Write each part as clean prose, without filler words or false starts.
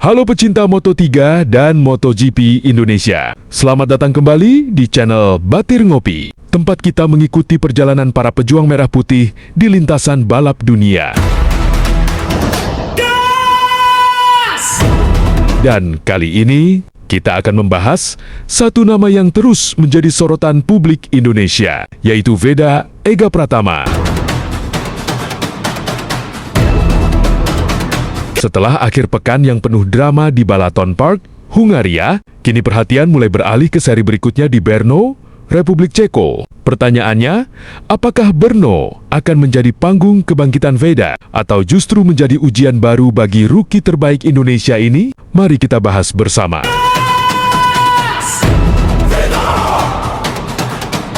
Halo pecinta Moto3 dan MotoGP Indonesia. Selamat datang kembali di channel Batir Ngopi, tempat kita mengikuti perjalanan para pejuang merah putih di lintasan balap dunia. Dan kali ini, kita akan membahas satu nama yang terus menjadi sorotan publik Indonesia, yaitu Veda Ega Pratama. Setelah akhir pekan yang penuh drama di Balaton Park, Hungaria, kini perhatian mulai beralih ke seri berikutnya di Brno, Republik Ceko. Pertanyaannya, apakah Brno akan menjadi panggung kebangkitan Veda atau justru menjadi ujian baru bagi rookie terbaik Indonesia ini? Mari kita bahas bersama.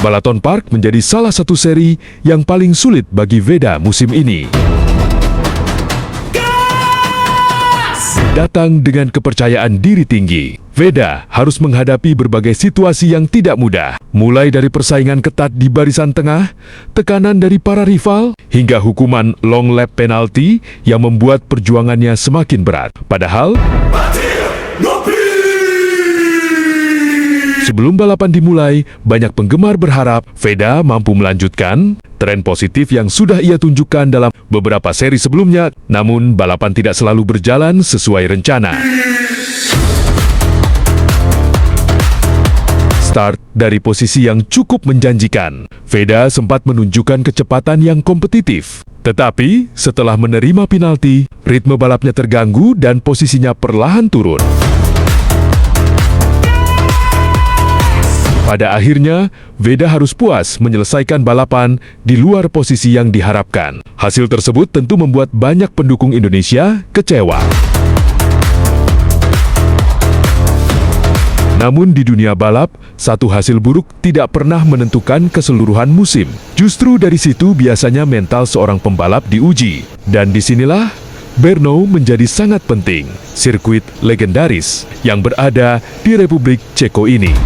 Balaton Park menjadi salah satu seri yang paling sulit bagi Veda musim ini. Datang dengan kepercayaan diri tinggi, Veda harus menghadapi berbagai situasi yang tidak mudah, mulai dari persaingan ketat di barisan tengah, tekanan dari para rival, hingga hukuman long lap penalti yang membuat perjuangannya semakin berat. Padahal, sebelum balapan dimulai, banyak penggemar berharap Veda mampu melanjutkan tren positif yang sudah ia tunjukkan dalam beberapa seri sebelumnya, namun balapan tidak selalu berjalan sesuai rencana. Start dari posisi yang cukup menjanjikan, Veda sempat menunjukkan kecepatan yang kompetitif. Tetapi, setelah menerima penalti, ritme balapnya terganggu dan posisinya perlahan turun. Pada akhirnya, Veda harus puas menyelesaikan balapan di luar posisi yang diharapkan. Hasil tersebut tentu membuat banyak pendukung Indonesia kecewa. Namun di dunia balap, satu hasil buruk tidak pernah menentukan keseluruhan musim. Justru dari situ biasanya mental seorang pembalap diuji. Dan disinilah Brno menjadi sangat penting, sirkuit legendaris yang berada di Republik Ceko ini.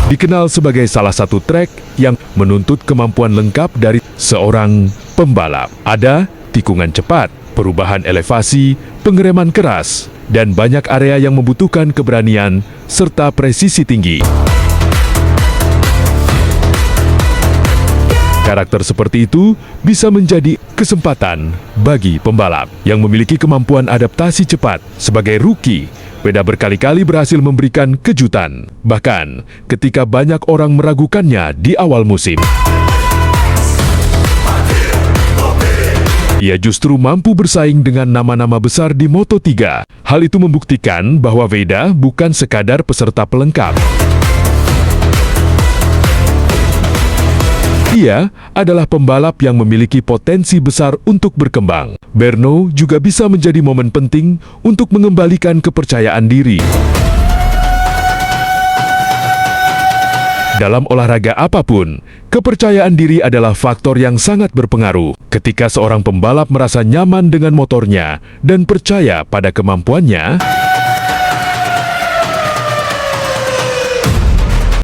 Dikenal sebagai salah satu trek yang menuntut kemampuan lengkap dari seorang pembalap. Ada tikungan cepat, perubahan elevasi, pengereman keras, dan banyak area yang membutuhkan keberanian serta presisi tinggi. Karakter seperti itu bisa menjadi kesempatan bagi pembalap yang memiliki kemampuan adaptasi cepat. Sebagai rookie, Veda berkali-kali berhasil memberikan kejutan, bahkan ketika banyak orang meragukannya di awal musim. Ia justru mampu bersaing dengan nama-nama besar di Moto3. Hal itu membuktikan bahwa Veda bukan sekadar peserta pelengkap. Ia adalah pembalap yang memiliki potensi besar untuk berkembang. Brno juga bisa menjadi momen penting untuk mengembalikan kepercayaan diri. Dalam olahraga apapun, kepercayaan diri adalah faktor yang sangat berpengaruh. Ketika seorang pembalap merasa nyaman dengan motornya dan percaya pada kemampuannya,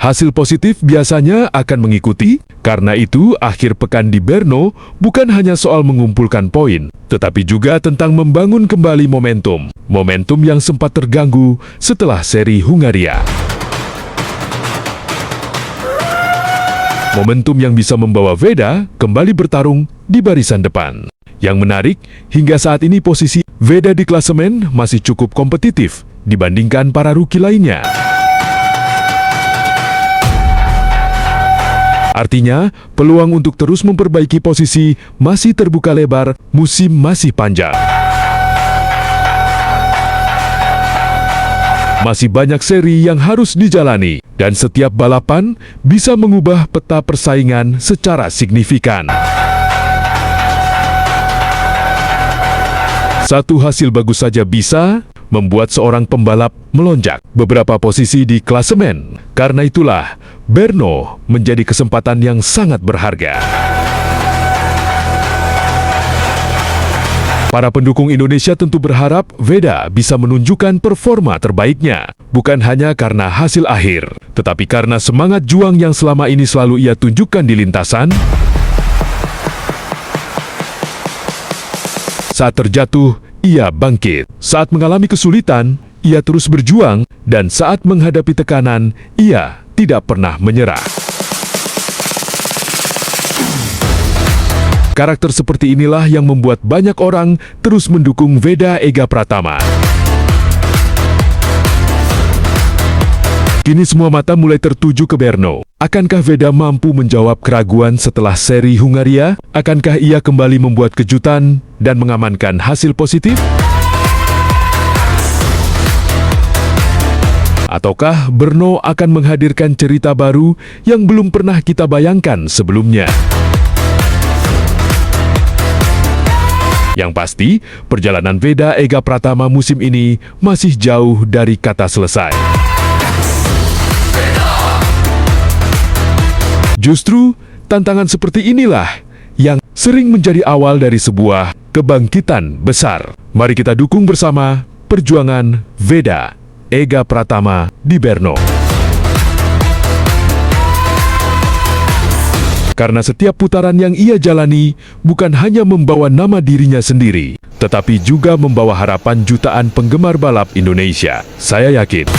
hasil positif biasanya akan mengikuti. Karena itu, akhir pekan di Brno bukan hanya soal mengumpulkan poin, tetapi juga tentang membangun kembali momentum. Momentum yang sempat terganggu setelah seri Hungaria. Momentum yang bisa membawa Veda kembali bertarung di barisan depan. Yang menarik, hingga saat ini posisi Veda di klasemen masih cukup kompetitif dibandingkan para rookie lainnya. Artinya, peluang untuk terus memperbaiki posisi masih terbuka lebar, musim masih panjang. Masih banyak seri yang harus dijalani, dan setiap balapan bisa mengubah peta persaingan secara signifikan. Satu hasil bagus saja bisa membuat seorang pembalap melonjak beberapa posisi di klasemen. Karena itulah, Brno menjadi kesempatan yang sangat berharga. Para pendukung Indonesia tentu berharap Veda bisa menunjukkan performa terbaiknya, bukan hanya karena hasil akhir, tetapi karena semangat juang yang selama ini selalu ia tunjukkan di lintasan. Saat terjatuh, ia bangkit. Saat mengalami kesulitan, ia terus berjuang, dan saat menghadapi tekanan, ia tidak pernah menyerah. Karakter seperti inilah yang membuat banyak orang terus mendukung Veda Ega Pratama. Kini semua mata mulai tertuju ke Berno. Akankah Veda mampu menjawab keraguan setelah seri Hungaria? Akankah ia kembali membuat kejutan dan mengamankan hasil positif? Ataukah Brno akan menghadirkan cerita baru yang belum pernah kita bayangkan sebelumnya? Yang pasti, perjalanan Veda Ega Pratama musim ini masih jauh dari kata selesai. Justru, tantangan seperti inilah yang sering menjadi awal dari sebuah kebangkitan besar. Mari kita dukung bersama perjuangan Veda Ega Pratama di Brno. Karena setiap putaran yang ia jalani bukan hanya membawa nama dirinya sendiri, tetapi juga membawa harapan jutaan penggemar balap Indonesia. Saya yakin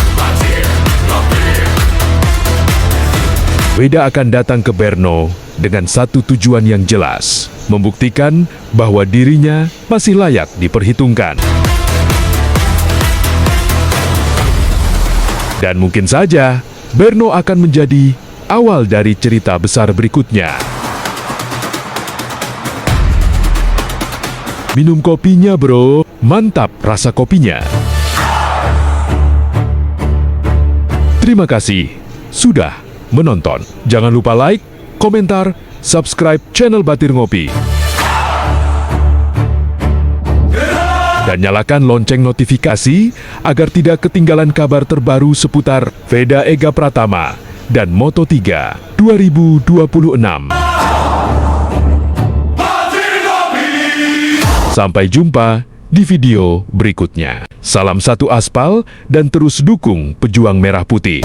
Veda akan datang ke Brno dengan satu tujuan yang jelas, membuktikan bahwa dirinya masih layak diperhitungkan. Dan mungkin saja, Brno akan menjadi awal dari cerita besar berikutnya. Minum kopinya, bro. Mantap rasa kopinya. Terima kasih sudah menonton. Jangan lupa like, komentar, subscribe channel Batir Ngopi. Dan nyalakan lonceng notifikasi agar tidak ketinggalan kabar terbaru seputar Veda Ega Pratama dan Moto3 2026. Sampai jumpa di video berikutnya. Salam satu aspal dan terus dukung pejuang merah putih.